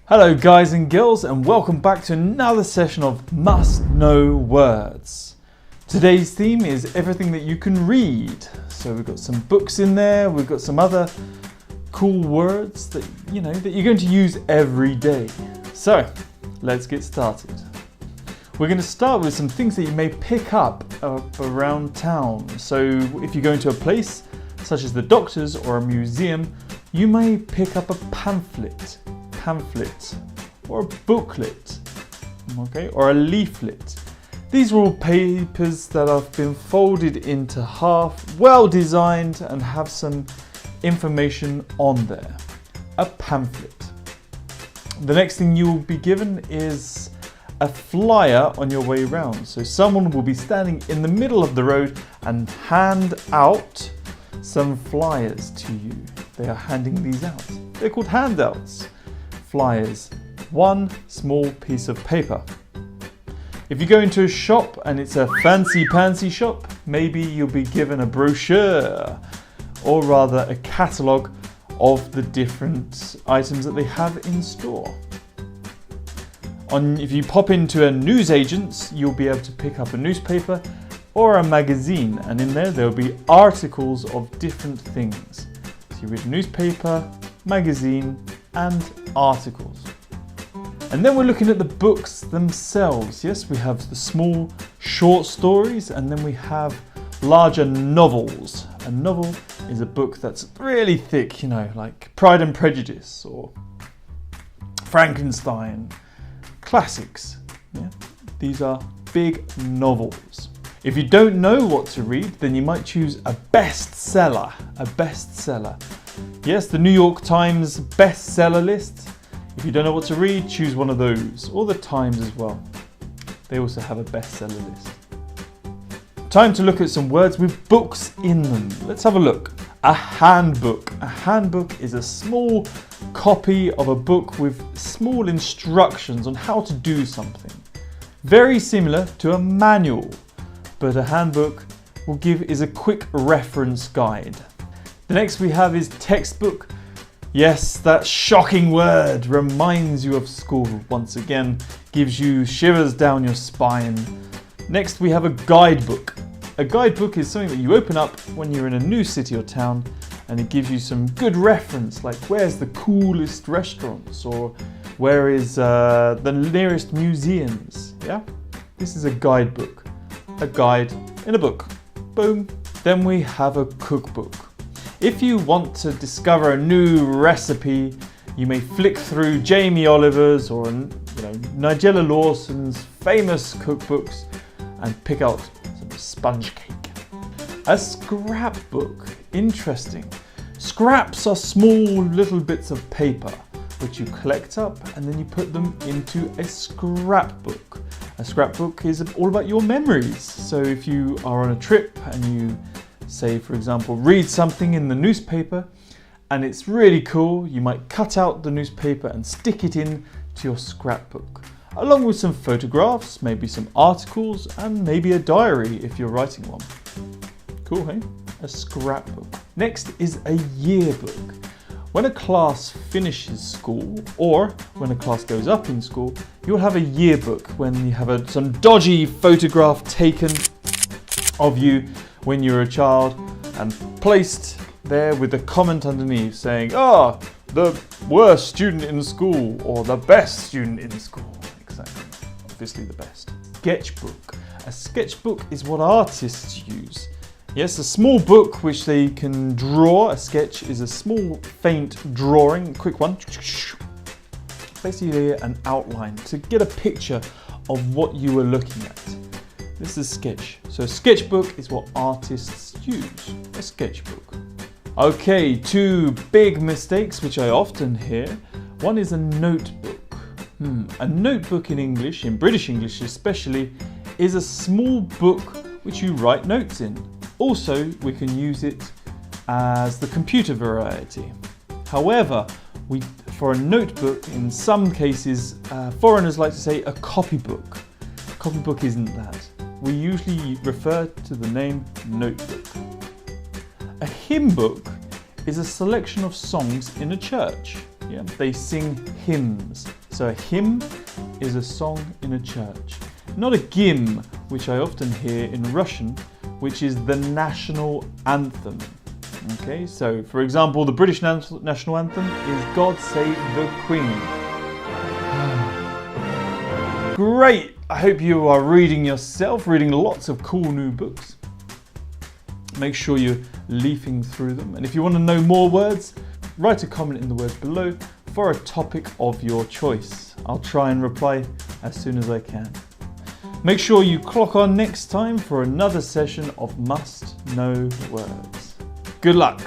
Hello guys and girls, and welcome back to another session of Must Know Words. Today's theme is everything that you can read. So we've got some books in there, we've got some other cool words that you're going to use every day. So let's get started. We're going to start with some things that you may pick up around town. So if you go into a place such as the doctor's or a museum, you may pick up a pamphlet or a booklet, okay, or a leaflet. These are all papers that have been folded into half, well designed, and have some information on there. A pamphlet. The next thing you will be given is a flyer on your way round. So someone will be standing in the middle of the road and hand out some flyers to you. They are handing these out. They're called handouts. Flyers, one small piece of paper. If you go into a shop and it's a fancy shop, maybe you'll be given a brochure, or rather a catalogue of the different items that they have in store. If you pop into a newsagent's, you'll be able to pick up a newspaper or a magazine, and in there will be articles of different things. So you read a newspaper, magazine, and articles. And then we're looking at the books themselves. Yes, we have the small short stories, and then we have larger novels. A novel is a book that's really thick, like Pride and Prejudice or Frankenstein. Classics. Yeah? These are big novels. If you don't know what to read, then you might choose a bestseller. A bestseller. Yes, the New York Times bestseller list. If you don't know what to read, choose one of those, or the Times as well. They also have a bestseller list. Time to look at some words with books in them. Let's have a look. A handbook. A handbook is a small copy of a book with small instructions on how to do something. Very similar to a manual, but a handbook is a quick reference guide. The next we have is textbook. Yes, that shocking word reminds you of school once again, gives you shivers down your spine. Next we have a guidebook. A guidebook is something that you open up when you're in a new city or town, and it gives you some good reference, like where's the coolest restaurants, or where is the nearest museums. Yeah, this is a guidebook. A guide in a book. Boom. Then we have a cookbook. If you want to discover a new recipe, you may flick through Jamie Oliver's or Nigella Lawson's famous cookbooks and pick out some sponge cake. A scrapbook. Interesting. Scraps are small little bits of paper which you collect up and then you put them into a scrapbook. A scrapbook is all about your memories. So if you are on a trip and you say, for example, read something in the newspaper and it's really cool, you might cut out the newspaper and stick it in to your scrapbook, along with some photographs, maybe some articles, and maybe a diary if you're writing one. Cool, hey? A scrapbook. Next is a yearbook. When a class finishes school, or when a class goes up in school, you'll have a yearbook when you have some dodgy photograph taken of you when you were a child and placed there with a comment underneath saying, the worst student in school or the best student in school. Exactly. Obviously the best. Sketchbook. A sketchbook is what artists use. Yes, a small book which they can draw. A sketch is a small, faint drawing, quick one. Basically an outline to get a picture of what you were looking at. This is a sketch. So a sketchbook is what artists use. A sketchbook. Okay, two big mistakes which I often hear. One is a notebook. A notebook in English, in British English especially, is a small book which you write notes in. Also, we can use it as the computer variety. However, for a notebook, in some cases, foreigners like to say a copybook. A copybook isn't that. We usually refer to the name notebook. A hymn book is a selection of songs in a church. Yeah? They sing hymns. So a hymn is a song in a church. Not a gim, which I often hear in Russian, which is the national anthem. Okay, so for example, the British national anthem is God Save the Queen. Great! I hope you are reading yourself, reading lots of cool new books. Make sure you're leafing through them. And if you want to know more words, write a comment in the words below for a topic of your choice. I'll try and reply as soon as I can. Make sure you clock on next time for another session of Must Know Words. Good luck!